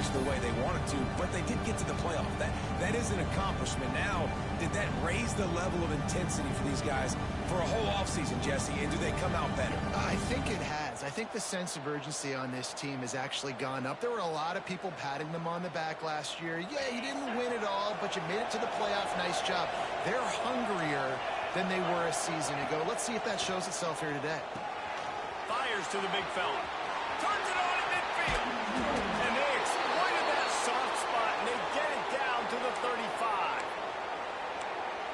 finished the way they wanted to, but they did get to the playoff. That is an accomplishment. Now, did that raise the level of intensity for these guys for a whole offseason, Jesse, and do they come out better? I think it has. I think the sense of urgency on this team has actually gone up. There were a lot of people patting them on the back last year. Yeah, you didn't win it all, but you made it to the playoff. Nice job. They're hungrier than they were a season ago. Let's see if that shows itself here today. Fires to the big fella. Turns it on in midfield. And they exploited that soft spot, and they get it down to the 35.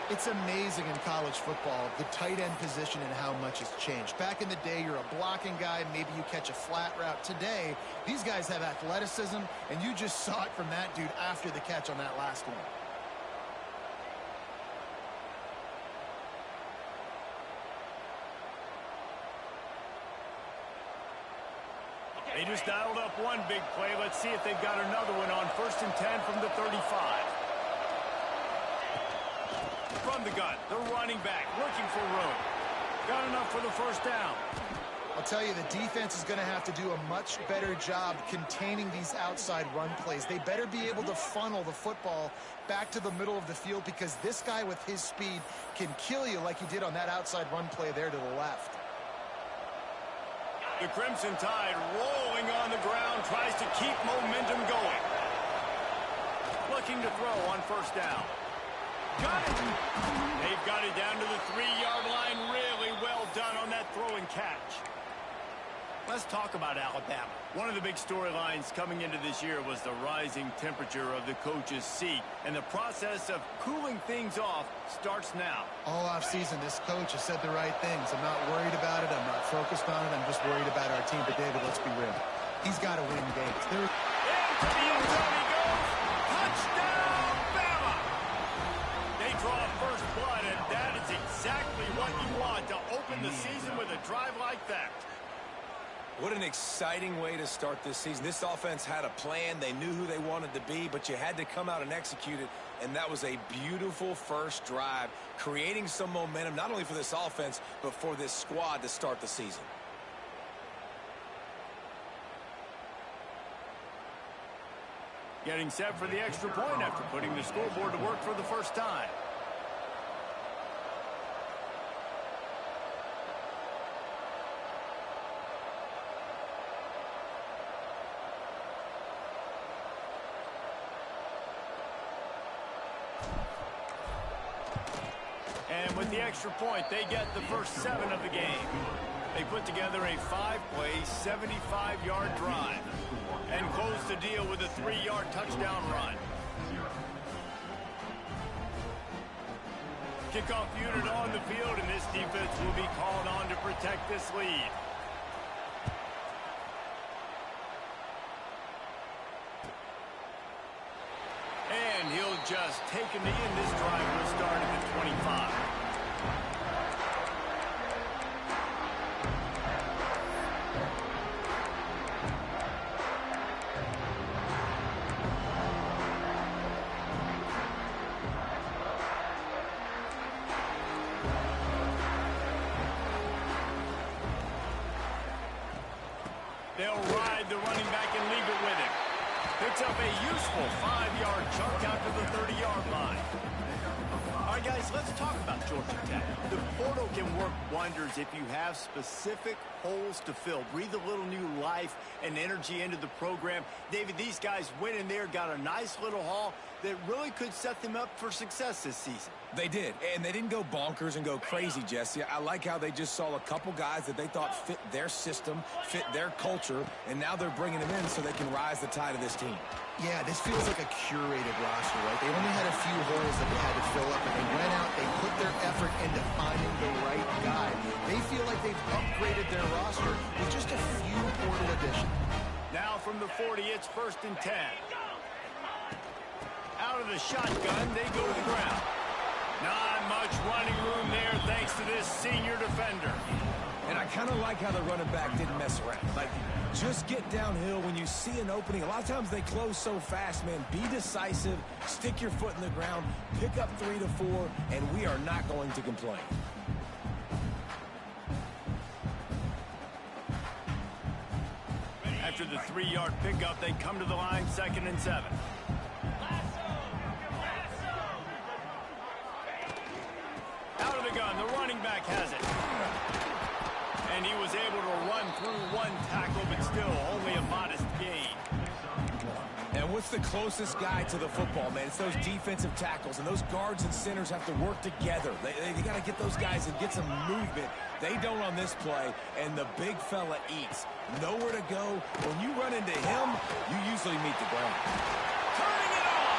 It's amazing in college football, the tight end position and how much has changed. Back in the day, you're a blocking guy. Maybe you catch a flat route. Today, these guys have athleticism, and you just saw it from that dude after the catch on that last one. They just dialed up one big play. Let's see if they've got another one on 1st and 10 from the 35. From the gun, the running back looking for room. Got enough for the first down. I'll tell you, the defense is going to have to do a much better job containing these outside run plays. They better be able to funnel the football back to the middle of the field, because this guy with his speed can kill you like he did on that outside run play there to the left. The Crimson Tide rolling on the ground, tries to keep momentum going. Looking to throw on 1st down. Got it. They've got it down to the 3-yard line. Really well done on that throw and catch. Let's talk about Alabama. One of the big storylines coming into this year was the rising temperature of the coach's seat, and the process of cooling things off starts now. All offseason, this coach has said the right things. I'm not worried about it. I'm not focused on it. I'm just worried about our team. But, David, let's be real. He's got to win games. Into the end zone he goes. Touchdown, Bama! They draw first blood, and that is exactly what you want to open the season with a drive like that. What an exciting way to start this season. This offense had a plan. They knew who they wanted to be, but you had to come out and execute it, and that was a beautiful first drive, creating some momentum, not only for this offense, but for this squad to start the season. Getting set for the extra point after putting the scoreboard to work for the first time. And with the extra point, they get the first 7 of the game. They put together a 5-play, 75-yard drive and close the deal with a 3-yard touchdown run. Kickoff unit on the field, and this defense will be called on to protect this lead. And he'll just take a knee, and this drive will start at the 25. They'll ride the running back and leave it with him. Picks up a useful 5-yard chunk out to the 30-yard line. All right, guys, let's talk about Georgia Tech. The portal can work wonders if you have specific holes to fill. Breathe a little new life and energy into the program. David, these guys went in there, got a nice little haul that really could set them up for success this season. They did, and they didn't go bonkers and go crazy, Jesse. I like how they just saw a couple guys that they thought fit their system, fit their culture, and now they're bringing them in so they can rise the tide of this team. Yeah, this feels like a curated roster, right? They only had a few holes that they had to fill up, and they went out, they put their effort into finding the right guy. They feel like they've upgraded their roster with just a few portal additions. Now from the 40, it's 1st and 10. Out of the shotgun, they go to the ground. Not much running room there thanks to this senior defender. And I kind of like how the running back didn't mess around. Like, just get downhill when you see an opening. A lot of times they close so fast, man. Be decisive, stick your foot in the ground, pick up 3 to 4, and we are not going to complain. After the 3-yard pickup. They come to the line, 2nd and 7. Out of the gun, the running back has it. And he was able to run through one tackle, but still only a modest gain. And what's the closest guy to the football, man? It's those defensive tackles, and those guards and centers have to work together. They got to get those guys and get some movement. They don't on this play, and the big fella eats. Nowhere to go. When you run into him, you usually meet the ground. Turning it on!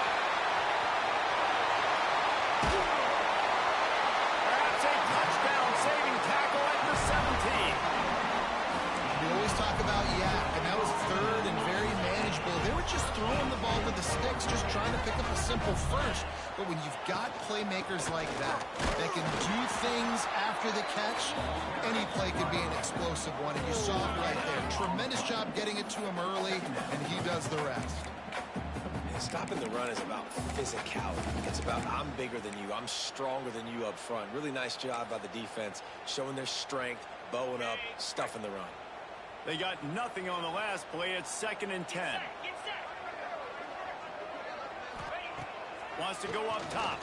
Perhaps a touchdown-saving tackle at the 17. We always talk about yak, and that was 3rd and very manageable. They were just throwing the ball to the sticks, just trying to pick up a simple first. But when you've got playmakers like that can do things after the catch, any play could be an explosive one, and you saw it right there. Tremendous job getting it to him early, and he does the rest. Stopping the run is about physicality. It's about I'm bigger than you. I'm stronger than you up front. Really nice job by the defense, showing their strength, bowing up, stuffing the run. They got nothing on the last play. It's 2nd and 10. Wants to go up top.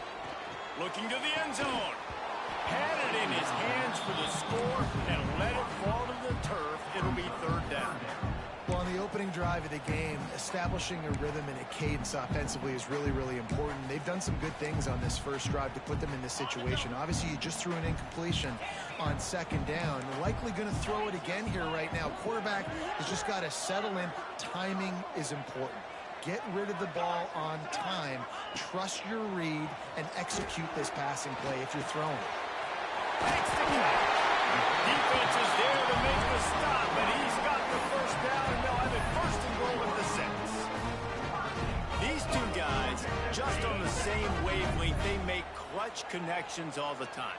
Looking to the end zone. Had it in his hands for the score and let it fall to the turf. It'll be 3rd down. Well, on the opening drive of the game, establishing a rhythm and a cadence offensively is really, really important. They've done some good things on this first drive to put them in this situation. Obviously, you just threw an incompletion on 2nd down. Likely going to throw it again here right now. Quarterback has just got to settle in. Timing is important. Get rid of the ball on time. Trust your read and execute this passing play if you're throwing it. Takes the catch. Defense is there to make the stop, and he's got the 1st down, and they'll have it 1st and goal at the 6. These two guys, just on the same wavelength, they make clutch connections all the time.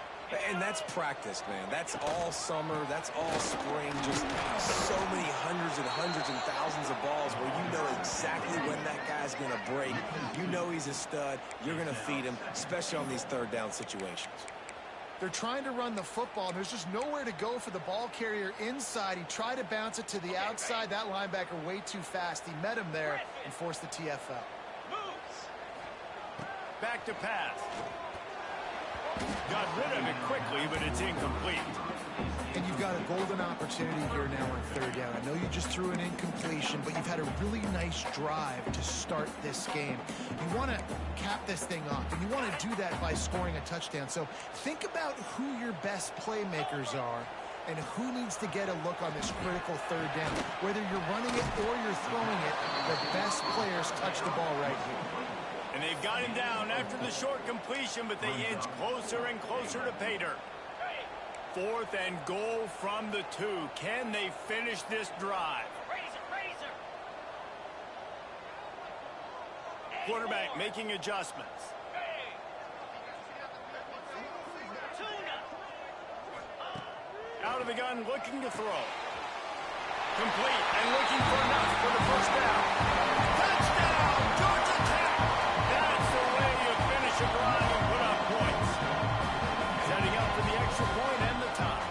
And that's practice, man. That's all summer. That's all spring. Just so many hundreds and thousands of balls where you know exactly when that guy's going to break. You know he's a stud. You're going to feed him, especially on these 3rd down situations. They're trying to run the football, and there's just nowhere to go for the ball carrier inside. He tried to bounce it to the outside. That linebacker way too fast. He met him there and forced the TFL. Back to pass. Got rid of it quickly, but it's incomplete. And you've got a golden opportunity here now on 3rd down. I know you just threw an incompletion, but you've had a really nice drive to start this game. You want to cap this thing off, and you want to do that by scoring a touchdown. So think about who your best playmakers are and who needs to get a look on this critical 3rd down. Whether you're running it or you're throwing it, the best players touch the ball right here. And they've got him down after the short completion, but they inch closer and closer to pay dirt. 4th and goal from the 2. Can they finish this drive? Quarterback making adjustments. Out of the gun, looking to throw. Complete and looking for enough for the 1st down. Touchdown, Georgia Tech! That's the way you finish a drive and put up points. Setting up for the extra point and the tie.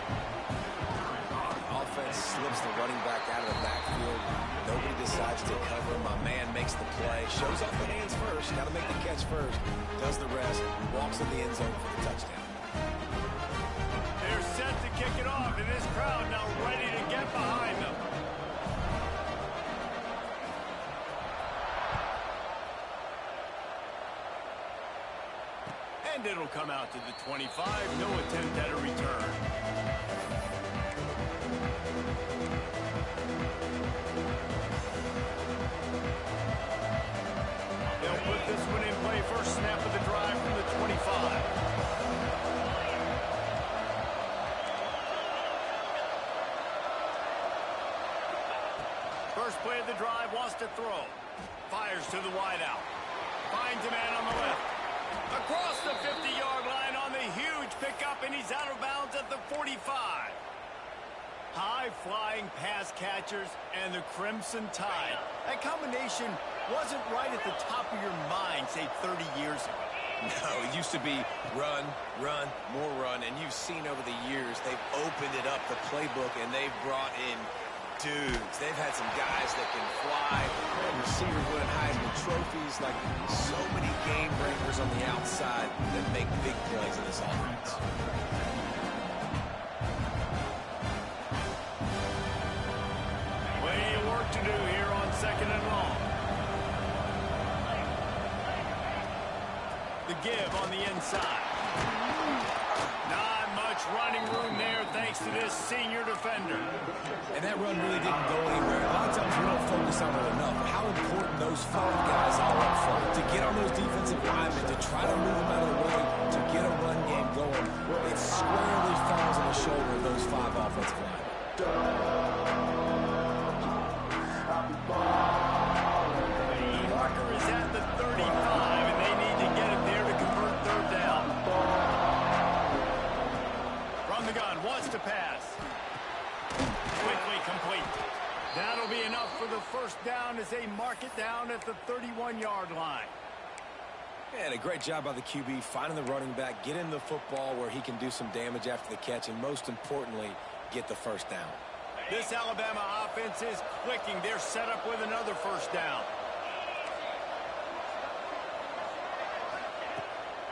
Offense slips the running back out of the backfield. Nobody decides to cover. My man makes the play. Shows off the hands first. Got to make the catch first. Does the rest. Walks in the end zone for the touchdown. They're set to kick it off, and this crowd now ready to get behind them. And it'll come out to the 25. No attempt at a return. They'll put this one in play. First snap of the drive from the 25. First play of the drive, wants to throw. Fires to the wideout. Finds a man on the left. Across the 50-yard line on the huge pickup, and he's out of bounds at the 45. High-flying pass catchers and the Crimson Tide. That combination wasn't right at the top of your mind, say, 30 years ago. No, it used to be run, run, more run, and you've seen over the years they've opened it up, the playbook, and they've brought in dudes. They've had some guys that can fly, and receivers winning Heisman trophies, like so many game breakers on the outside that make big plays in this offense. Plenty of work to do here on 2nd and long. The give on the inside. Not much running room there thanks to this senior defender. And that run really didn't go anywhere. A lot of times we don't focus on it enough. How important those 5 guys are up front. To get on those defensive linemen, to try to move them out of the way, to get a run game going, it squarely falls on the shoulder of those 5 offensive linemen. The marker is at the 35, and they need to get it there to convert 3rd down. From the gun, wants to pass. Quickly complete. That'll be enough for the 1st down as they mark it down at the 31-yard line. And a great job by the QB finding the running back, getting the football where he can do some damage after the catch, and most importantly, get the 1st down. This Alabama offense is clicking. They're set up with another 1st down.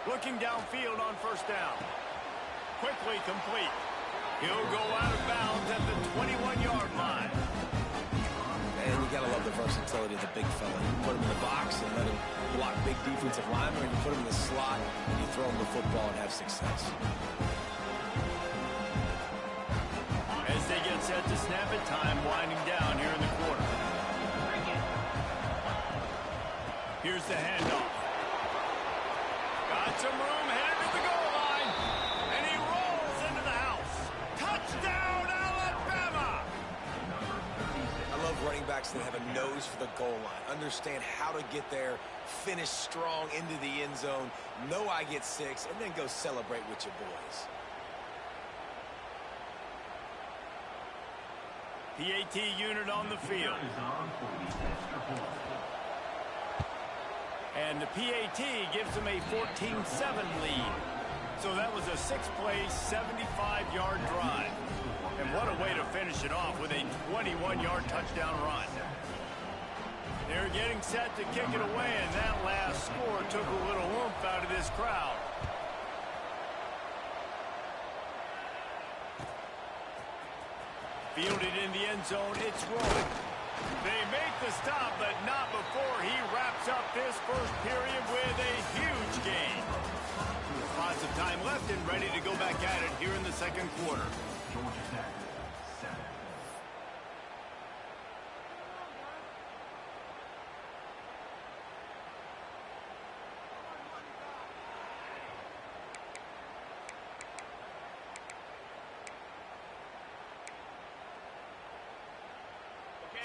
Looking downfield on 1st down. Quickly complete. He'll go out of bounds at the 21-yard line. And you got to love the versatility of the big fella. You put him in the box and let him block big defensive linemen, or you put him in the slot and you throw him the football and have success. As they get set to snap it, time winding down here in the quarter. Here's the handoff. Got some room, headed to the goal line. And he rolls into the house. Touchdown, Alabama! I love running backs that have a nose for the goal line. Understand how to get there, finish strong into the end zone, know I get 6, and then go celebrate with your boys. PAT unit on the field. And the PAT gives them a 14-7 lead. So that was a 6-play, 75-yard drive. And what a way to finish it off with a 21-yard touchdown run. They're getting set to kick it away, and that last score took a little oomph out of this crowd. Fielded in the end zone, it's rolling. They make the stop, but not before he wraps up this 1st period with a huge gain. Lots of time left and ready to go back at it here in the 2nd quarter.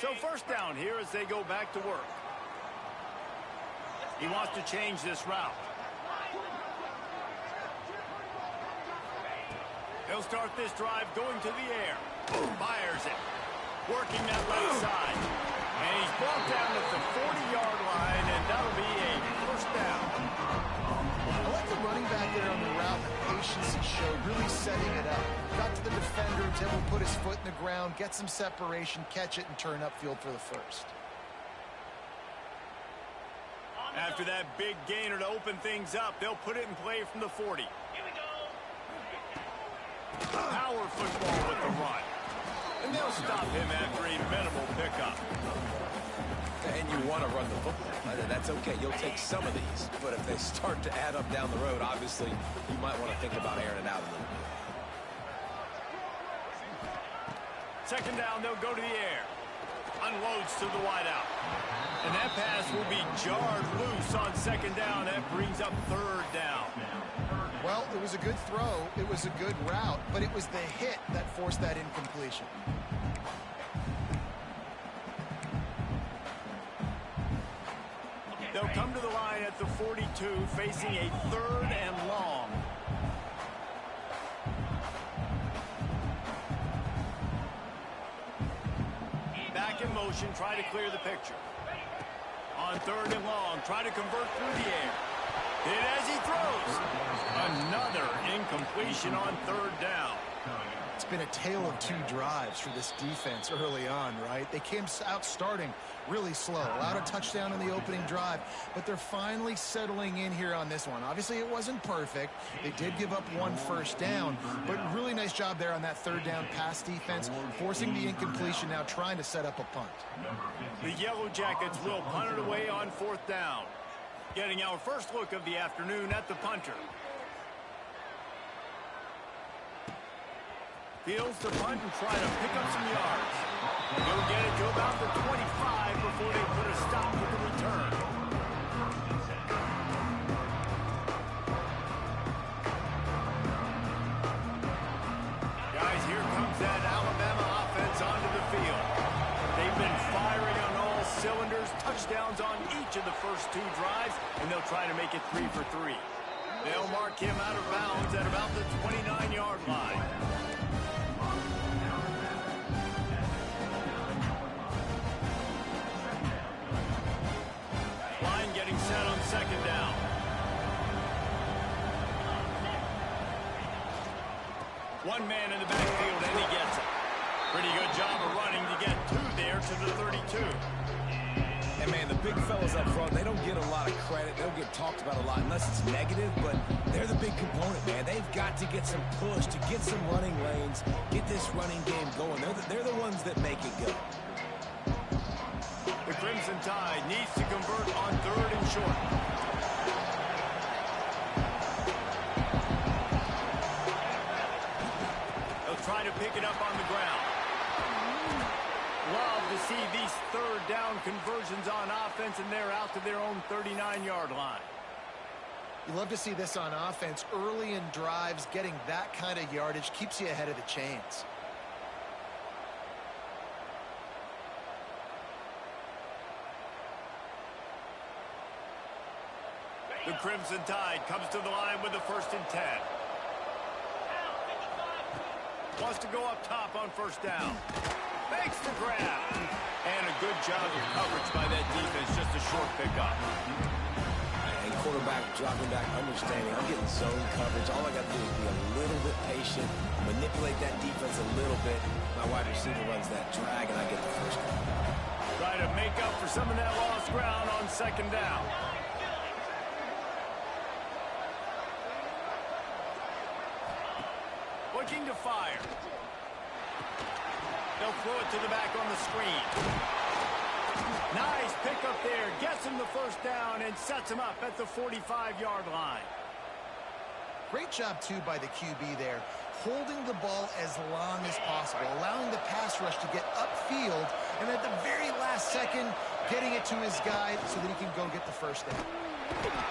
So 1st down here as they go back to work. He wants to change this route. He'll start this drive going to the air. Fires it. Working that left side. And he's brought down at the 40-yard line, and that'll be a 1st down. I like the running back there on the route, the patience he showed, really setting it up. Got to the defender, was able to put his foot in the ground, get some separation, catch it, and turn upfield for the 1st. After that big gainer to open things up, they'll put it in play from the 40. Here we go. Power football with the run. And they'll stop him after a minimal pickup. And you want to run the football. That's okay. You'll take some of these. But if they start to add up down the road, obviously, you might want to think about airing it out a little bit. 2nd down, they'll go to the air. Unloads to the wideout. And that pass will be jarred loose on 2nd down. That brings up 3rd down. Well, it was a good throw. It was a good route, but it was the hit that forced that incompletion. They'll come to the line at the 42, facing a 3rd and long. Back in motion, try to clear the picture. On 3rd and long, try to convert through the air. Hit as he throws. Another incompletion on 3rd down. It's been a tale of two drives for this defense early on, right? They came out starting really slow, allowed a touchdown in the opening drive, but they're finally settling in here on this one. Obviously, it wasn't perfect. They did give up one first down, but really nice job there on that third down pass defense, forcing the incompletion, now trying to set up a punt. The Yellow Jackets will punt it away on fourth down. Getting our first look of the afternoon at the punter. Fields to punt and try to pick up some yards. They'll get it to about the 25 before they put a stop with the return. Guys, here comes that Alabama offense onto the field. They've been firing on all cylinders, touchdowns on each of the first two drives, and they'll try to make it 3 for 3. They'll mark him out of bounds at about the 29-yard line. Getting set on second down. One man in the backfield, and he gets it. Pretty good job of running to get two there to the 32. And, man, the big fellas up front, they don't get a lot of credit. They don't get talked about a lot unless it's negative, but they're the big component, man. They've got to get some push, to get some running lanes, get this running game going. They're the ones that make it go. The Crimson Tide needs to convert on third and short. They'll try to pick it up on the ground. Love to see these third down conversions on offense, and they're out to their own 39-yard line. You love to see this on offense. Early in drives, getting that kind of yardage keeps you ahead of the chains. The Crimson Tide comes to the line with the 1st and 10. Wants to go up top on first down. Fakes the grab. And a good job of coverage by that defense. Just a short pickup. And quarterback dropping back, understanding. I'm getting zone coverage. All I got to do is be a little bit patient, manipulate that defense a little bit. My wide receiver runs that drag, and I get the first down. Try to make up for some of that lost ground on second down. Looking to fire. They'll throw it to the back on the screen. Nice pickup there. Gets him the first down and sets him up at the 45-yard line. Great job, too, by the QB there, holding the ball as long as possible, allowing the pass rush to get upfield, and at the very last second, getting it to his guy so that he can go get the first down.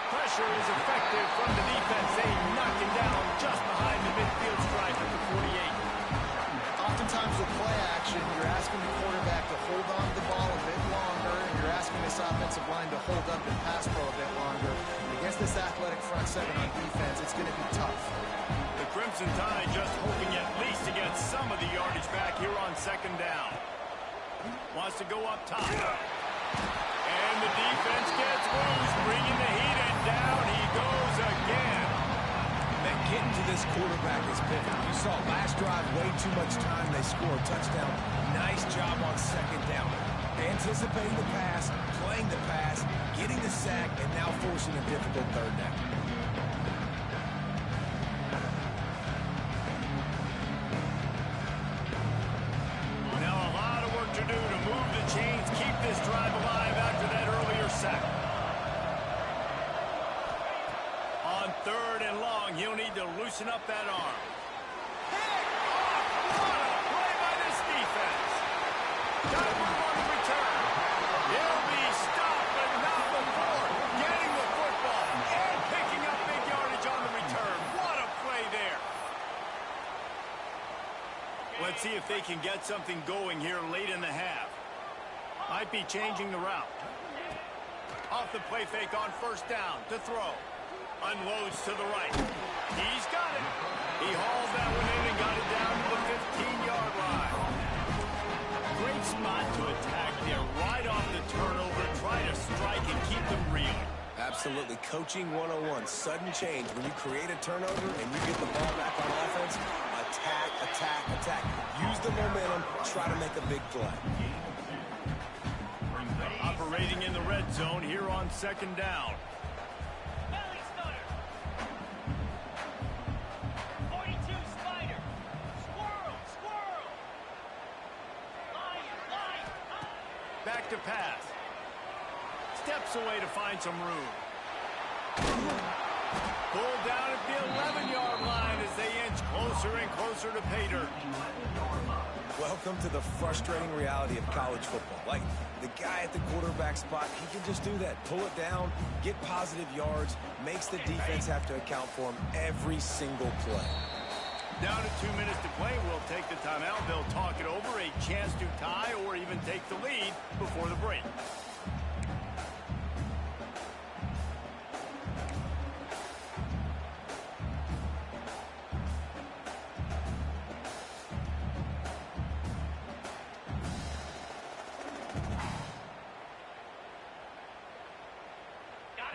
Pressure is effective from the defense. They knock him down just behind the midfield stripe at the 48. Oftentimes with play action, you're asking the quarterback to hold on to the ball a bit longer, and you're asking this offensive line to hold up and pass pro a bit longer. Against this athletic front seven on defense, it's going to be tough. The Crimson Tide just hoping at least to get some of the yardage back here on second down. Wants to go up top. And the defense gets loose, bringing the heat, and down he goes again. Man, getting to this quarterback is pivotal. You saw last drive, way too much time. They score a touchdown. Nice job on second down. Anticipating the pass, playing the pass, getting the sack, and now forcing a difficult third down. Now a lot of work to do to move the chains, keep this drive alive after that earlier sack. On third and long, he'll need to loosen up that arm. Pick off! What a play by this defense. Got to move on the return. He'll be stopped, but not before getting the football and picking up big yardage on the return. What a play there. Let's see if they can get something going here late in the half. Might be changing the route. Off the play fake on first down to throw. Unloads to the right. He's got it. He hauls that one in and got it down to the 15-yard line. Great spot to attack there. Right off the turnover. Try to strike and keep them reeling. Absolutely. Coaching 101. Sudden change. When you create a turnover and you get the ball back on offense, a attack, attack, attack. Use the momentum, try to make a big play. Operating in the red zone here on second down. Belly stutter. 42 spider. Squirrel, squirrel. Lion. Back to pass. Steps away to find some room. Pulled down at the 11-yard line as they inch closer and closer to pay dirt. Welcome to the frustrating reality of college football. Like, the guy at the quarterback spot, he can just do that. Pull it down, get positive yards, makes the defense have to account for him every single play. Down to 2 minutes to play. We'll take the timeout. They'll talk it over. A chance to tie or even take the lead before the break.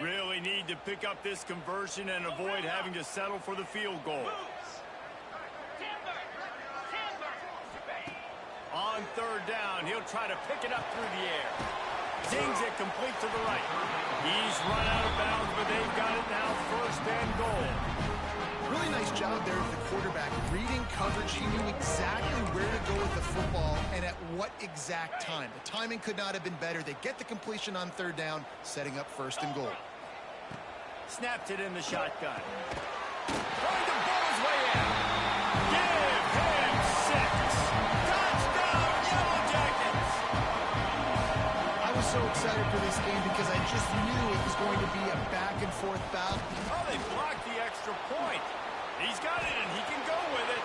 Really need to pick up this conversion and avoid having to settle for the field goal. On third down, he'll try to pick it up through the air. Zings it complete to the right. He's run out of bounds, but they've got it now, first and goal. Really nice job there of the quarterback. Reading coverage, he knew exactly where to go with the football and at what exact time. The timing could not have been better. They get the completion on third down, setting up first and goal. Snapped it in the shotgun. Trying to blow his way in. Give him 6. Touchdown, Yellow Jackets! I was so excited for this game because I just knew it was going to be a back-and-forth battle. Oh, they blocked the extra point. He's got it, and he can go with it.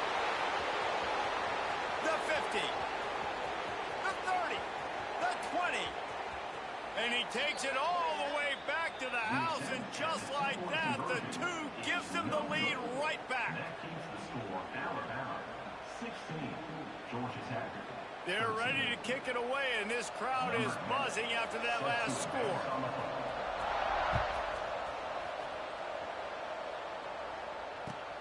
The 50. The 30. The 20. And he takes it all the way back to the house, and just like that, the 2 gives him the lead right back. They're ready to kick it away, and this crowd is buzzing after that last score.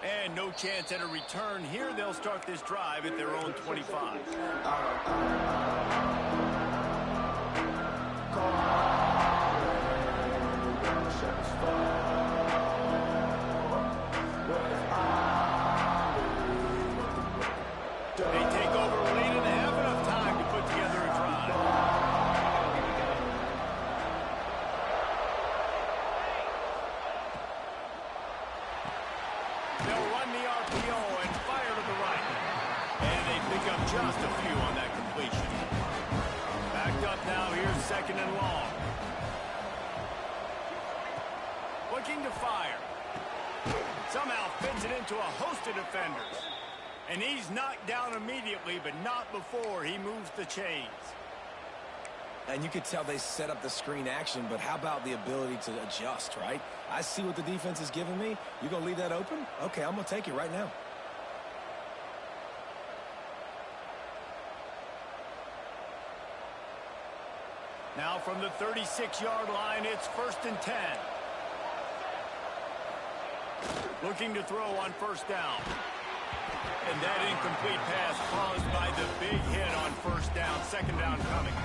And no chance at a return here. They'll start this drive at their own 25. They take over a lead and have enough time to put together a drive. They'll run the RPO and fire to the right. And they pick up just a few on that completion. Backed up now, here's second and long. Looking to fire. Somehow fits it into a host of defenders. And he's knocked down immediately, but not before he moves the chains. And you could tell they set up the screen action, but how about the ability to adjust, right? I see what the defense is giving me. You gonna leave that open? Okay, I'm gonna take it right now. Now from the 36-yard line, it's first and 10. Looking to throw on first down. And that incomplete pass caused by the big hit on first down. Second down coming.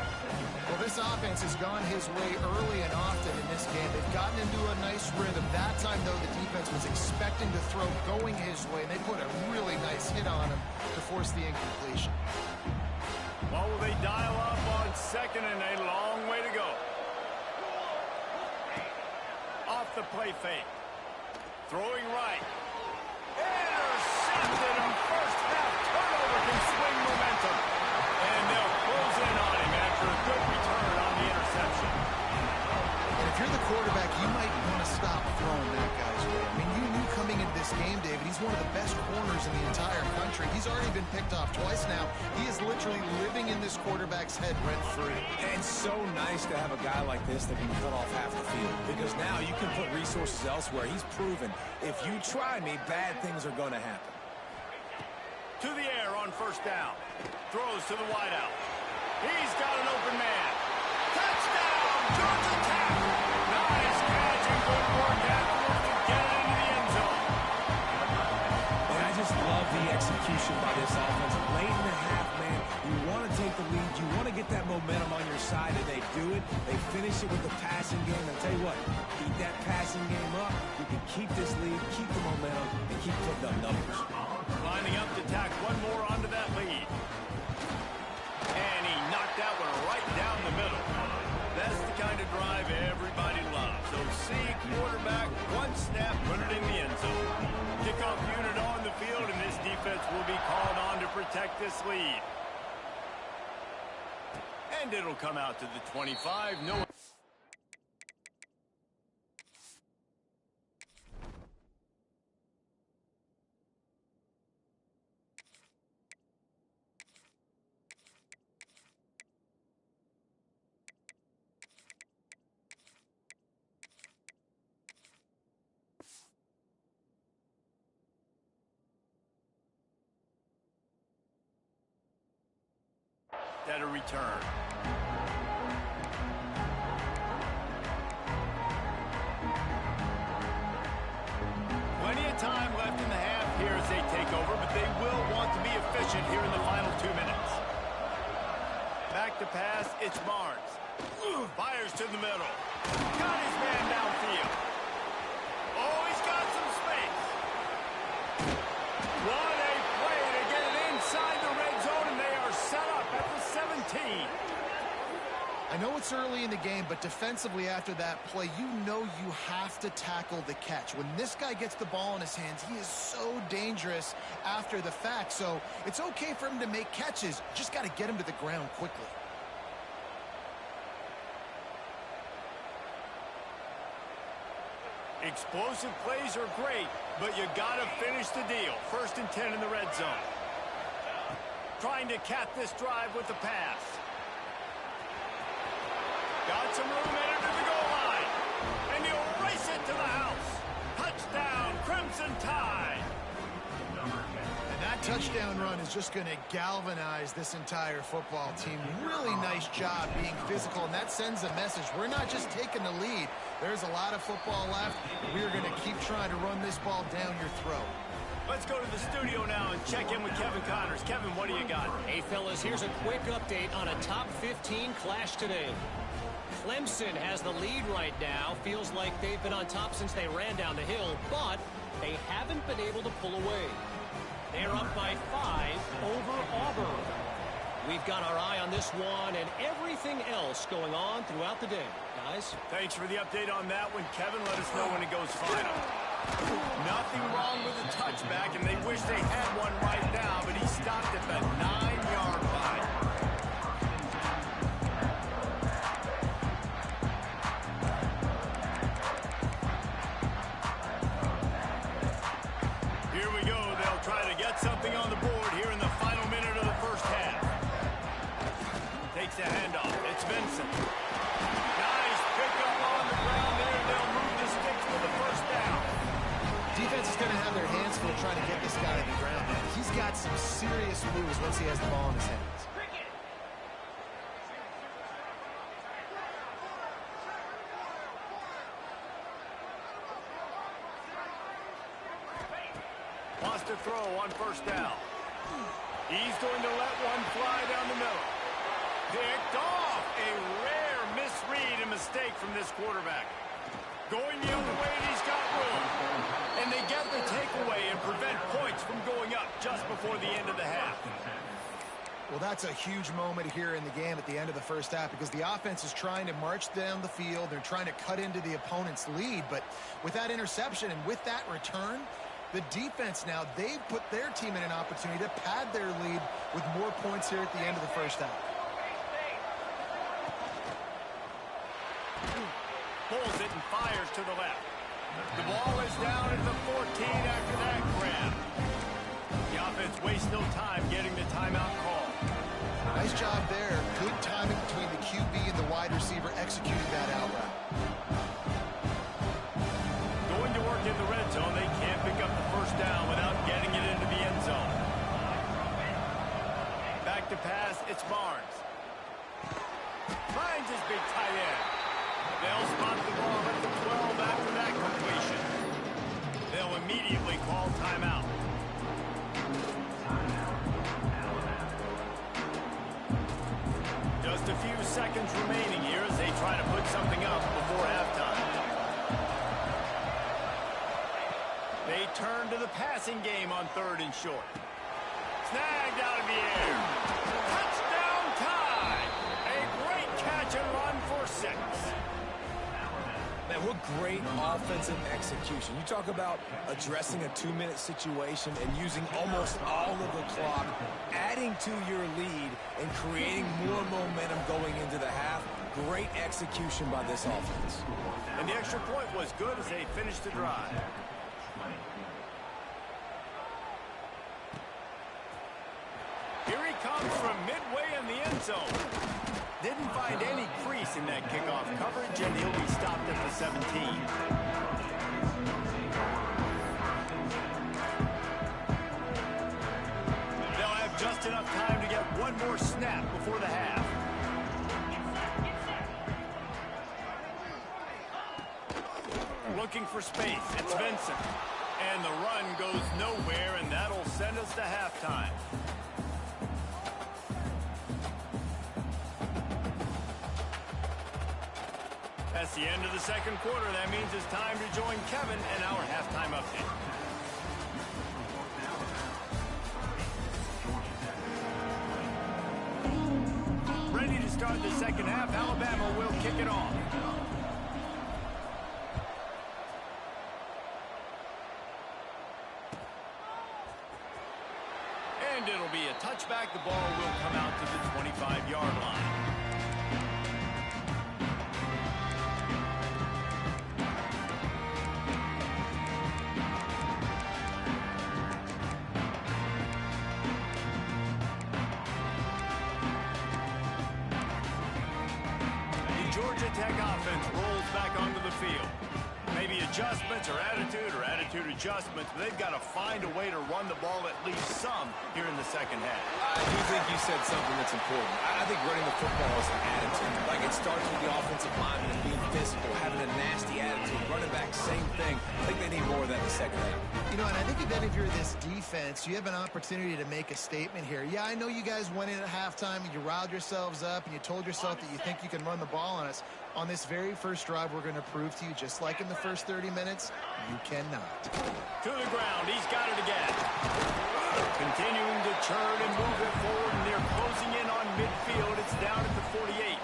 Well, this offense has gone his way early and often in this game. They've gotten into a nice rhythm. That time, though, the defense was expecting to throw going his way. They put a really nice hit on him to force the incompletion. Well, will they dial up on second and a long way to go? Off the play fake. Throwing right. Intercepted on first half. Turnover can swing momentum. And they'll close in on him after a good return on the interception. And if you're the quarterback, you might want to stop throwing that guy's way. I mean, you knew coming into this game, David, he's one of the best corners in the entire country. He's already been picked off twice now. He is literally living in this quarterback's head rent-free. And so nice to have a guy like this that can cut off half the field, because now you can put resources elsewhere. He's proven if you try me, bad things are going to happen. To the air on first down. Throws to the wideout. He's got an open man. Touchdown, Georgia Tech. Nice catch and good work afterwards to get it into the end zone. And I just love the execution what? Keep that passing game up. You can keep this lead, keep the momentum, and keep putting up numbers. Lining up to tack one more onto that lead. And he knocked that one right down the middle. That's the kind of drive everybody loves. So see quarterback, one snap, put it in the end zone. Kickoff unit on the field, and this defense will be called on to protect this lead. And it'll come out to the 25. No. At a return. Plenty of time left in the half here as they take over, but they will want to be efficient here in the final 2 minutes. Back to pass, it's Barnes. Fires to the middle. Got his man downfield. Oh, he's got some space. What a play to get it inside the red zone, and they are set up at the 17. I know it's early in the game, but defensively after that play, you know you have to tackle the catch. When this guy gets the ball in his hands, he is so dangerous after the fact. So it's okay for him to make catches. Just got to get him to the ground quickly. Explosive plays are great, but you got to finish the deal. 1st and 10 in the red zone. Trying to cap this drive with the pass. Got some room headed to the goal line. And he'll race it to the house. Touchdown, Crimson Tide. And that touchdown run is just going to galvanize this entire football team. Really nice job being physical, and that sends a message. We're not just taking the lead. There's a lot of football left. We're going to keep trying to run this ball down your throat. Let's go to the studio now and check in with Kevin Connors. Kevin, what do you got? Hey, fellas, here's a quick update on a top 15 clash today. Clemson has the lead right now. Feels like they've been on top since they ran down the hill, but they haven't been able to pull away. They're up by 5 over Auburn. We've got our eye on this one and everything else going on throughout the day, guys. Thanks for the update on that one, Kevin. Let us know when it goes final. Nothing wrong with the touchback, and they wish they had one right now, but he stopped at the 9-yard line. Here we go. They'll try to get something on the board here in the final minute of the first half. Takes the handoff. It's Vincent. Nice pickup on the ground there. They'll move the sticks for the first down. Defense is going to have their hands full trying to get this guy to the ground. He's got some serious moves once he has the ball in his hands. Wants to throw on 1st down. He's going to let one fly down the middle. Picked off. A rare misread and mistake from this quarterback. Going the other way, and he's got room. And they get the takeaway and prevent points from going up just before the end of the half. Well, that's a huge moment here in the game at the end of the first half because the offense is trying to march down the field. They're trying to cut into the opponent's lead. But with that interception and with that return, the defense now, they've put their team in an opportunity to pad their lead with more points here at the end of the first half. Pulls it and fires to the left. The ball is down at the 14 after that grab. The offense wastes no time getting the timeout call. Nice job there. Good timing between the QB and the wide receiver executing that out route. Going to work in the red zone. They can't pick up the first down without getting it into the end zone. Back to pass. It's Barnes. Finds his big tight end. They'll spot the ball at the 12 after that completion. They'll immediately call timeout. Just a few seconds remaining here as they try to put something up before halftime. passing game on 3rd and short. Snagged out of the air. Touchdown tie. A great catch and run for 6. Man, what great offensive execution. You talk about addressing a 2-minute situation and using almost all of the clock, adding to your lead and creating more momentum going into the half. Great execution by this offense. And the extra point was good as they finished the drive. Here he comes from midway in the end zone. Didn't find any crease in that kickoff coverage, and he'll be stopped at the 17. They'll have just enough time to get one more snap before the half. Looking for space. It's Vincent. And the run goes nowhere, and that'll send us to halftime. That's the end of the second quarter. That means it's time to join Kevin and our halftime update. Ready to start the second half. Alabama will kick it off. And it'll be a touchback. The ball will come out to the 25-yard line. Georgia Tech offense rolls back onto the field. Maybe adjustments or attitude adjustments, but they've got to find a way to run the ball at least some here in the second half. I do think you said something that's important. I think running the football is an attitude. Like, it starts with the offensive lineman and being physical, having a nasty attitude. Running back, same thing. I think they need more of that in the second half. You know, and I think if you're this defense, you have an opportunity to make a statement here. Yeah, I know you guys went in at halftime and you riled yourselves up and you told yourself that you think you can run the ball on us. On this very first drive, we're going to prove to you, just like in the first 30 minutes, you cannot. To the ground. He's got it again. Continuing to turn and move it forward, and they're closing in on midfield. It's down at the 48.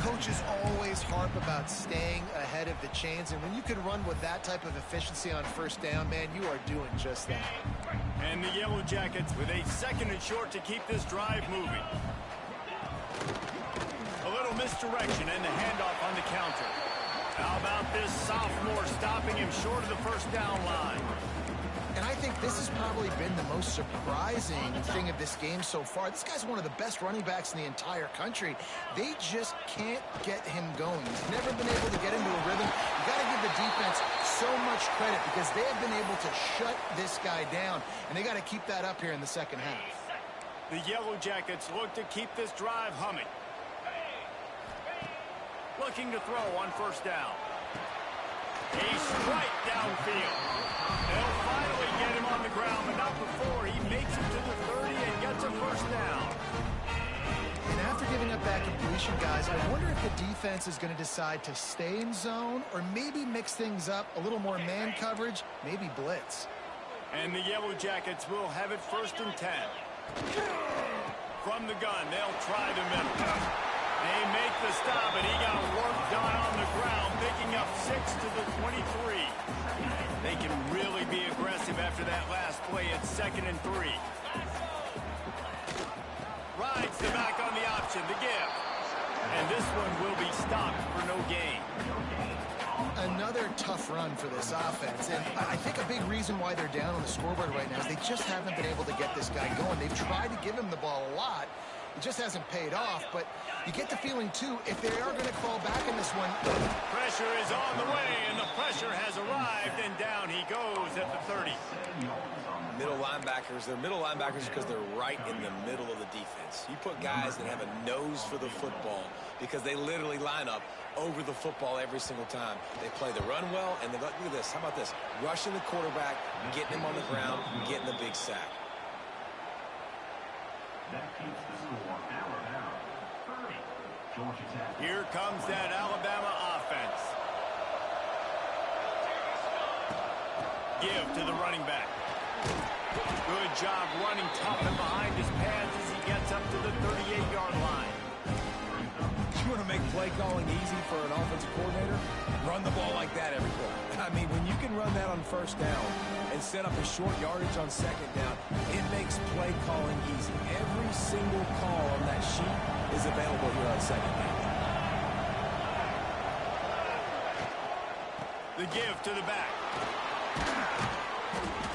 Coaches always harp about staying ahead of the chains, and when you can run with that type of efficiency on first down, man, you are doing just that. And the Yellow Jackets with a 2nd and short to keep this drive moving. A little misdirection and the handoff on the counter. How about this sophomore stopping him short of the first down line? And I think this has probably been the most surprising thing of this game so far. This guy's one of the best running backs in the entire country. They just can't get him going. He's never been able to get into a rhythm. You got to give the defense so much credit because they have been able to shut this guy down, and they got to keep that up here in the second half. The Yellow Jackets look to keep this drive humming. Looking to throw on first down. A strike downfield. They'll finally get him on the ground, but not before he makes it to the 30 and gets a first down. And after giving up that completion, guys, I wonder if the defense is going to decide to stay in zone or maybe mix things up, a little more man coverage, maybe blitz. And the Yellow Jackets will have it 1st and 10. From the gun, they'll try the middle. They make the stop, and he got work done on the ground, picking up 6 to the 23. They can really be aggressive after that last play at 2nd and 3. Rides the back on the option, the give. And this one will be stopped for no gain. Another tough run for this offense, and I think a big reason why they're down on the scoreboard right now is they just haven't been able to get this guy going. They've tried to give him the ball a lot. It just hasn't paid off, but you get the feeling, too, if they are going to fall back in this one. Pressure is on the way, and the pressure has arrived, and down he goes at the 30. Middle linebackers, they're middle linebackers because they're right in the middle of the defense. You put guys that have a nose for the football because they literally line up over the football every single time. They play the run well, and they look at this. How about this? Rushing the quarterback, getting him on the ground, getting the big sack. That keeps the score Alabama 30. Georgia Tech. Here comes that Alabama offense. give to the running back. Good job running tough and behind his pads as he gets up to the 38-yard line. You want to make play calling easy for an offensive coordinator? Run the ball like that every play. I mean, when you can run that on first down and set up a short yardage on second down, it makes play calling easy. Every single call on that sheet is available here on second down. The give to the back.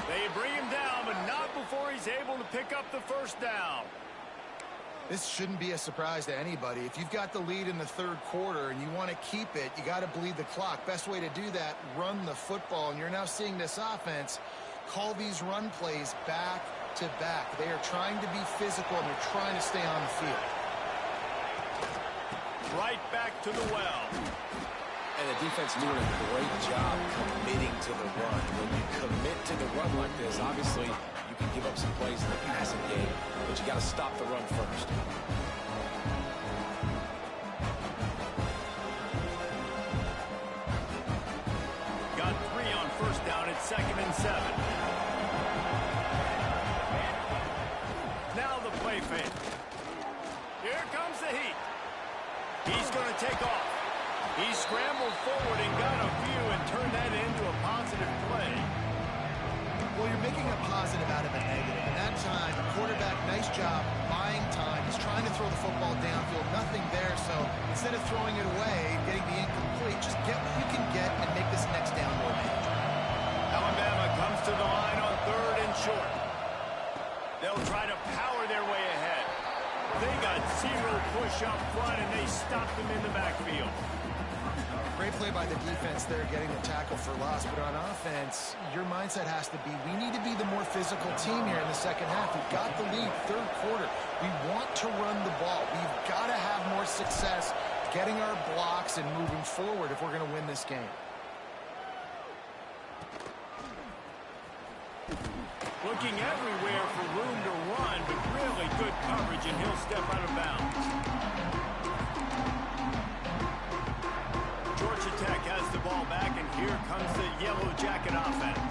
They bring him down, but not before he's able to pick up the first down. This shouldn't be a surprise to anybody. If you've got the lead in the third quarter and you want to keep it, you got to bleed the clock. Best way to do that, run the football. And you're now seeing this offense call these run plays back to back. They are trying to be physical, and they're trying to stay on the field. Right back to the well. And the defense doing a great job committing to the run. When you commit to the run like this, obviously you can give up some plays in the passing game, but you got to stop the run first. Got 3 on first down at 2nd and 7. Now the play fake. Here comes the heat. He's going to take off. He scrambled forward and got a few and turned that into a positive play. Well, you're making a positive out of a negative. And that time, the quarterback, nice job buying time. He's trying to throw the football downfield. Nothing there. So instead of throwing it away, getting the incomplete, just get what you can get and make this next down more manageable. Alabama comes to the line on 3rd and short. They'll try to power their way ahead. They got 0 push up front, and they stopped them in the backfield. Great play by the defense there, getting the tackle for loss. But on offense, your mindset has to be, we need to be the more physical team here in the second half. We've got the lead, third quarter. We want to run the ball. We've got to have more success getting our blocks and moving forward if we're going to win this game. Looking everywhere for room to run, but really good coverage, and he'll step out of bounds. Georgia Tech has the ball back, and here comes the Yellow Jacket offense.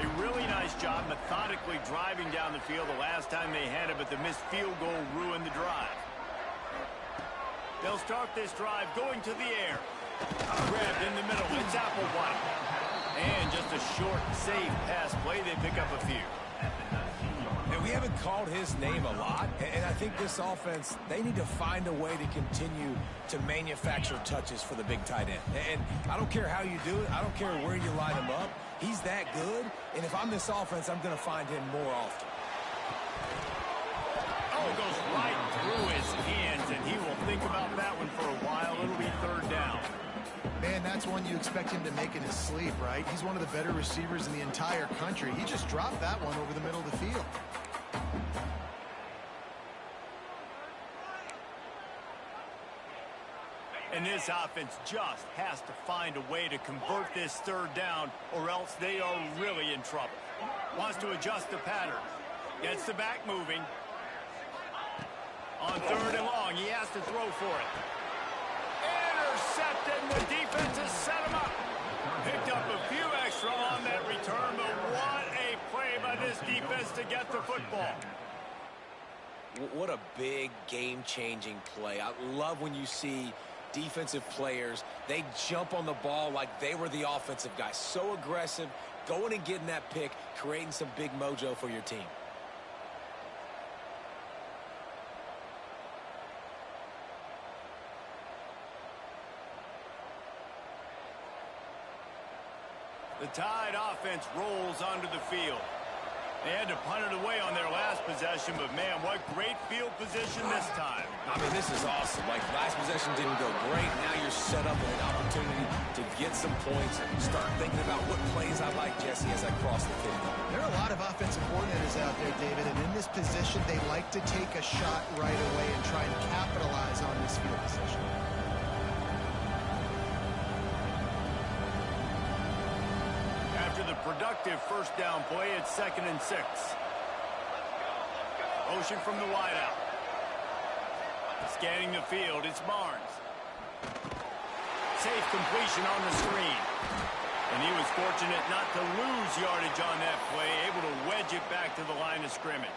A really nice job methodically driving down the field the last time they had it, but the missed field goal ruined the drive. They'll start this drive going to the air. Grabbed in the middle. It's Applewhite. And just a short, safe pass play. They pick up a few. And we haven't called his name a lot, and I think this offense, they need to find a way to continue to manufacture touches for the big tight end. And I don't care how you do it. I don't care where you line him up. He's that good, and if I'm this offense, I'm going to find him more often. Oh, it goes right through his hands, and he will think about that one for a while. It'll be 3rd down. Man, that's one you expect him to make in his sleep, right? He's one of the better receivers in the entire country. He just dropped that one over the middle of the field. And this offense just has to find a way to convert this 3rd down, or else they are really in trouble. Wants to adjust the pattern. Gets the back moving. On 3rd and long, he has to throw for it. Intercepted, and the defense has set him up. Picked up a few extra on that return, but what a play by this defense to get the football. What a big game-changing play. I love when you see defensive players, they jump on the ball like they were the offensive guy. So aggressive, going and getting that pick, creating some big mojo for your team. The Tide offense rolls onto the field. They had to punt it away on their last possession, but man, what great field position this time. I mean, this is awesome. Like, last possession didn't go great. Now you're set up with an opportunity to get some points and start thinking about what plays I like, Jesse, as I cross the 50. There are a lot of offensive coordinators out there, David, and in this position, they like to take a shot right away and try and capitalize on this field position. After the productive first down play, it's 2nd and 6. Motion from the wideout. Scanning the field, it's Barnes. Safe completion on the screen. And he was fortunate not to lose yardage on that play, able to wedge it back to the line of scrimmage.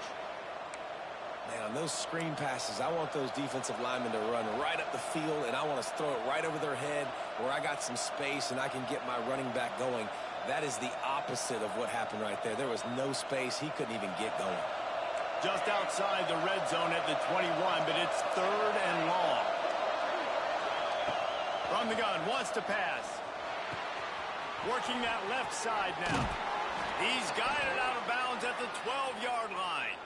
Man, on those screen passes, I want those defensive linemen to run right up the field, and I want to throw it right over their head where I got some space and I can get my running back going. That is the opposite of what happened right there. There was no space. He couldn't even get going. Just outside the red zone at the 21, but it's 3rd and long. From the gun, wants to pass. Working that left side now. He's guided out of bounds at the 12-yard line.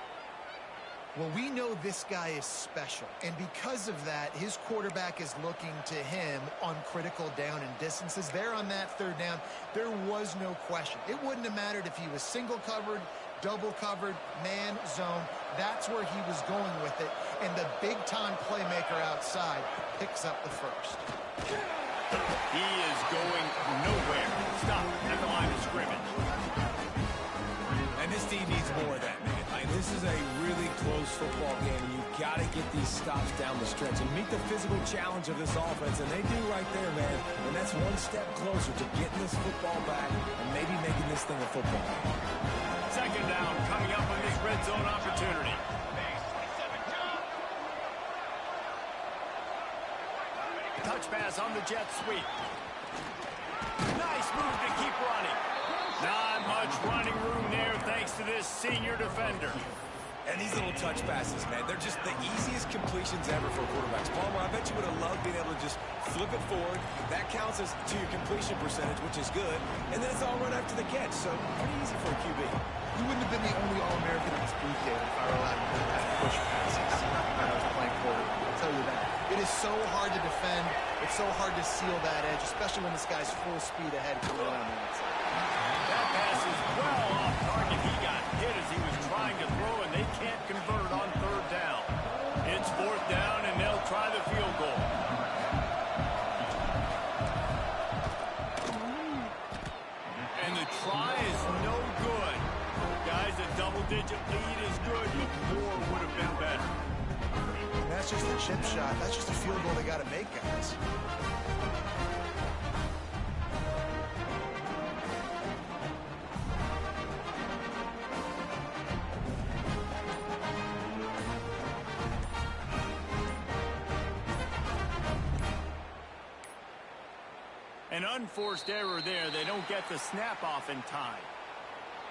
Well, we know this guy is special, and because of that, his quarterback is looking to him on critical down and distances. There on that 3rd down, there was no question. It wouldn't have mattered if he was single covered, double covered, man, zone. That's where he was going with it, and the big-time playmaker outside picks up the first. He is going nowhere. Stop at the line of scrimmage. And this team needs more of that, man. This is a really close football game, and you've got to get these stops down the stretch and meet the physical challenge of this offense, and they do right there, man. And that's one step closer to getting this football back and maybe making this thing a football game. 2nd down coming up on this red zone opportunity. Touch pass on the jet sweep. Nice move to keep running. Not much running room there thanks to this senior defender. And these little touch passes, man, they're just the easiest completions ever for quarterbacks. Palmer, I bet you would have loved being able to just flip it forward. That counts as to your completion percentage, which is good. And then it's all run after the catch, so pretty easy for a QB. You wouldn't have been the only All-American in this booth game if I were allowed to do that push passes when I was playing quarterback. I'll tell you that. It is so hard to defend. It's so hard to seal that edge, especially when this guy's full speed ahead coming around the outside. That pass is well off target. He got hit as he was trying to throw, and they can't convert on 3rd down. It's 4th down, and they'll try the field goal. And the try is no good. Guys, a double-digit lead is good, but more would have been better. And that's just a chip shot. That's just a field goal they got to make, guys. An unforced error there. They don't get the snap off in time.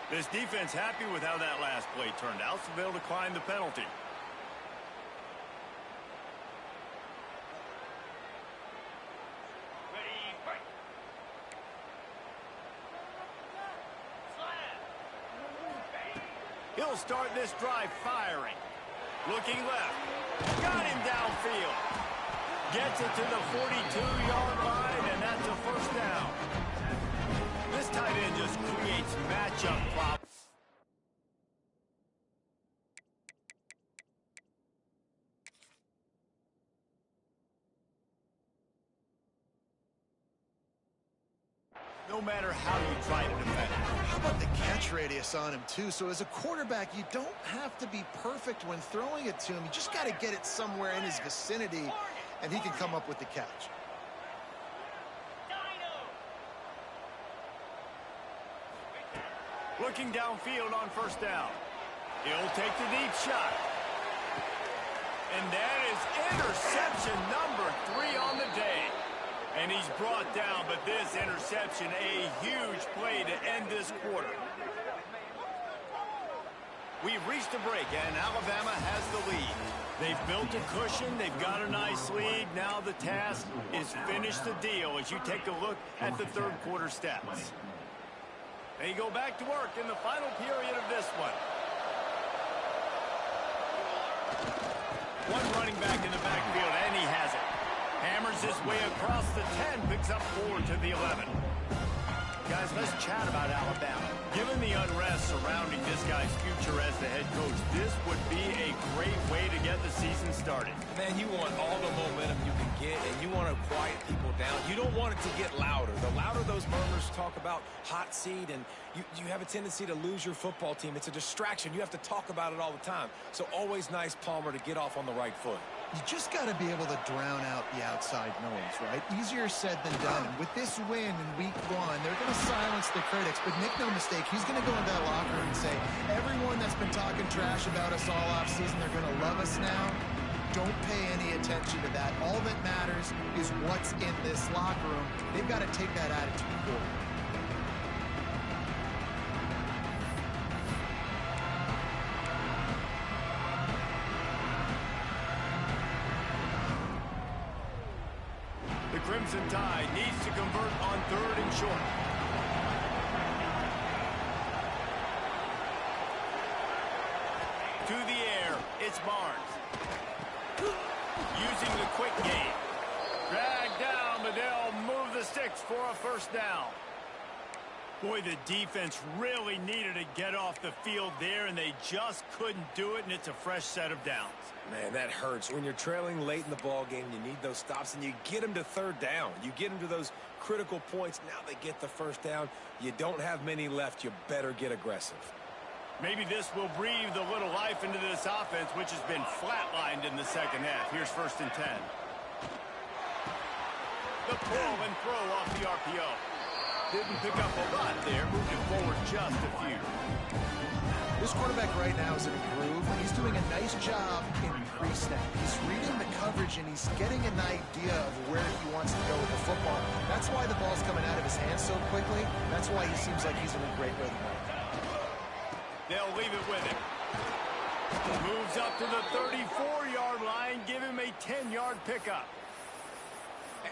This defense happy with how that last play turned out, so they'll decline the penalty. Ready, break. Slam. He'll start this drive firing. Looking left. Got him downfield. Gets it to the 42-yard line, and that's a 1st down. This tight end just creates matchup problems. No matter how you try to defend it. How about the catch radius on him, too? So as a quarterback, you don't have to be perfect when throwing it to him. You just got to get it somewhere in his vicinity, and he can come up with the catch. Looking downfield on 1st down. He'll take the deep shot. And that is interception number 3 on the day. And he's brought down, but this interception, a huge play to end this quarter. We've reached a break, and Alabama has the lead. They've built a cushion. They've got a nice lead. Now the task is finish the deal as you take a look at the 3rd quarter stats. They go back to work in the final period of this one. One running back in the backfield, and he has it. Hammers his way across the 10, picks up 4 to the 11. Guys, let's chat about Alabama. Given the unrest surrounding this guy's future as the head coach, this would be a great way to get the season started. Man, you want all the momentum you can get, and you want to quiet people down. You don't want it to get louder. The louder those murmurs talk about hot seat, and you have a tendency to lose your football team. It's a distraction. You have to talk about it all the time. So always nice, Palmer, to get off on the right foot. You just got to be able to drown out the outside noise, right? Easier said than done. And with this win in week 1, they're going to silence the critics. But make no mistake, he's going to go into that locker room and say, everyone that's been talking trash about us all offseason, they're going to love us now. Don't pay any attention to that. All that matters is what's in this locker room. They've got to take that attitude forward. The Crimson Tide needs to convert on 3rd and short. To the air, it's Barnes. Using the quick game. Dragged down, but they'll move the sticks for a first down. Boy, the defense really needed to get off the field there, and they just couldn't do it, and it's a fresh set of downs. Man, that hurts. When you're trailing late in the ball game, you need those stops, and you get them to 3rd down. You get them to those critical points. Now they get the first down. You don't have many left. You better get aggressive. Maybe this will breathe a little life into this offense, which has been flatlined in the second half. Here's 1st and 10. The pull and throw off the RPO. Didn't pick up a lot there, moved it forward just a few. This quarterback right now is in a groove. He's doing a nice job in pre-snap. He's reading the coverage, and he's getting an idea of where he wants to go with the football. That's why the ball's coming out of his hands so quickly. That's why he seems like he's in a great rhythm right now. They'll leave it with him. Moves up to the 34-yard line, give him a 10-yard pickup.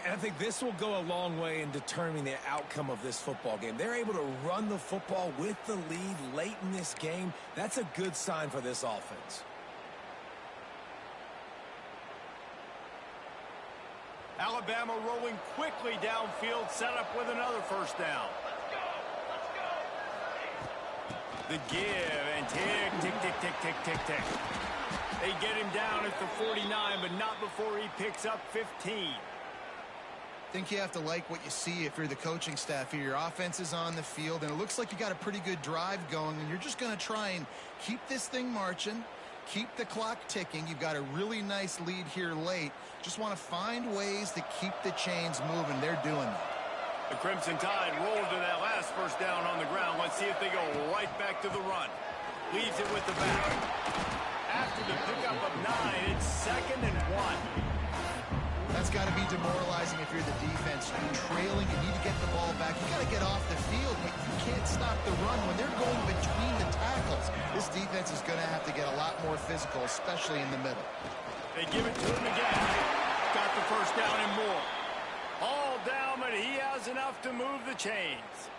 And I think this will go a long way in determining the outcome of this football game. They're able to run the football with the lead late in this game. That's a good sign for this offense. Alabama rolling quickly downfield, set up with another first down. The give and tick, tick, tick, tick, tick, tick, tick. They get him down at the 49, but not before he picks up 15. I think you have to like what you see if you're the coaching staff here. Your offense is on the field, and it looks like you got a pretty good drive going, and you're just going to try and keep this thing marching, keep the clock ticking. You've got a really nice lead here late. Just want to find ways to keep the chains moving. They're doing that. The Crimson Tide rolled to that last first down on the ground. Let's see if they go right back to the run. Leaves it with the back. After the pickup of 9, it's 2nd and 1. That's got to be demoralizing if you're the defense. You're trailing, you need to get the ball back. You got to get off the field, but you can't stop the run when they're going between the tackles. This defense is going to have to get a lot more physical, especially in the middle. They give it to him again. Got the first down and more. All down, but he has enough to move the chains.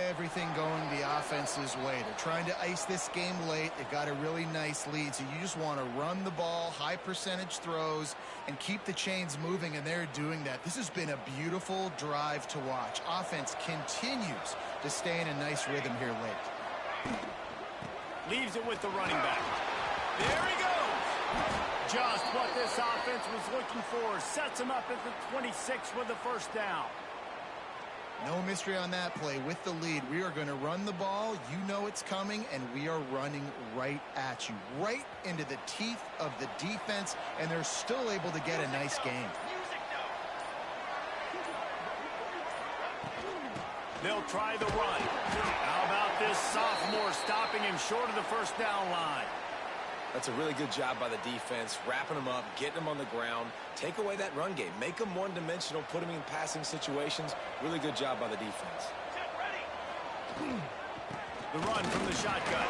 Everything going the offense's way. They're trying to ice this game late. They've got a really nice lead, so you just want to run the ball, high percentage throws, and keep the chains moving, and they're doing that. This has been a beautiful drive to watch. Offense continues to stay in a nice rhythm here late. Leaves it with the running back. There he goes. Just what this offense was looking for. Sets him up at the 26 with the first down. No mystery on that play. With the lead, we are going to run the ball. You know it's coming, and we are running right at you, right into the teeth of the defense, and they're still able to get a nice game. They'll try the run. How about this sophomore stopping him short of the first down line? That's a really good job by the defense, wrapping them up, getting them on the ground. Take away that run game. Make them one-dimensional, put them in passing situations. Really good job by the defense. The run from the shotgun.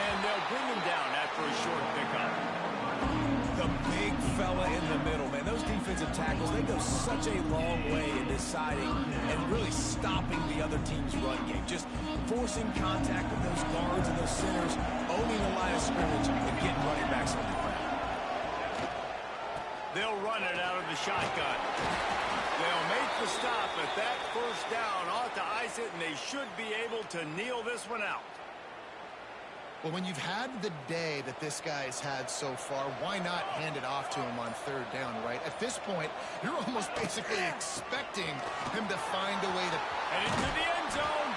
And they'll bring him down after a short pickup. The big fella in the middle, man. Those defensive tackles, they go such a long way in deciding and really stopping the other team's run game. Just forcing contact with those guards and those centers, owning the line of scrimmage, and getting running backs on the ground. They'll run it out of the shotgun. They'll make the stop, but that first down ought to ice it, and they should be able to kneel this one out. Well, when you've had the day that this guy's had so far, why not hand it off to him on third down, right? At this point, you're almost basically expecting him to find a way to... And into the end zone,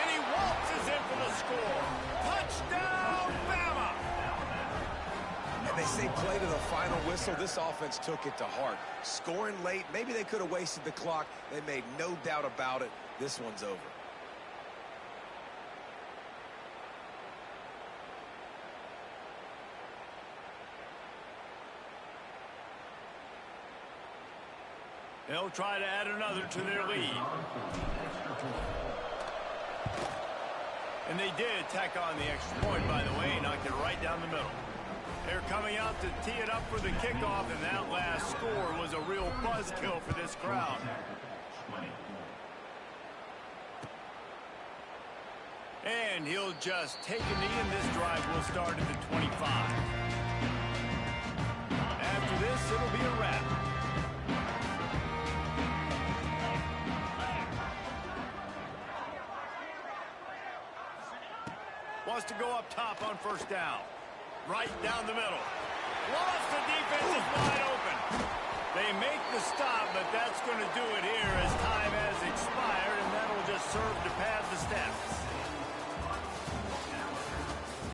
and he waltzes in for the score. Touchdown, Bama! And they say play to the final whistle. This offense took it to heart. Scoring late, maybe they could have wasted the clock. They made no doubt about it. This one's over. They'll try to add another to their lead. And they did tack on the extra point, by the way, knocked it right down the middle. They're coming out to tee it up for the kickoff, and that last score was a real buzzkill for this crowd. And he'll just take a knee, and this drive will start at the 25. After this, it'll be a wrap. Wants to go up top on first down. Right down the middle. Lost, the defense is wide open. They make the stop, but that's going to do it here as time has expired, and that'll just serve to pass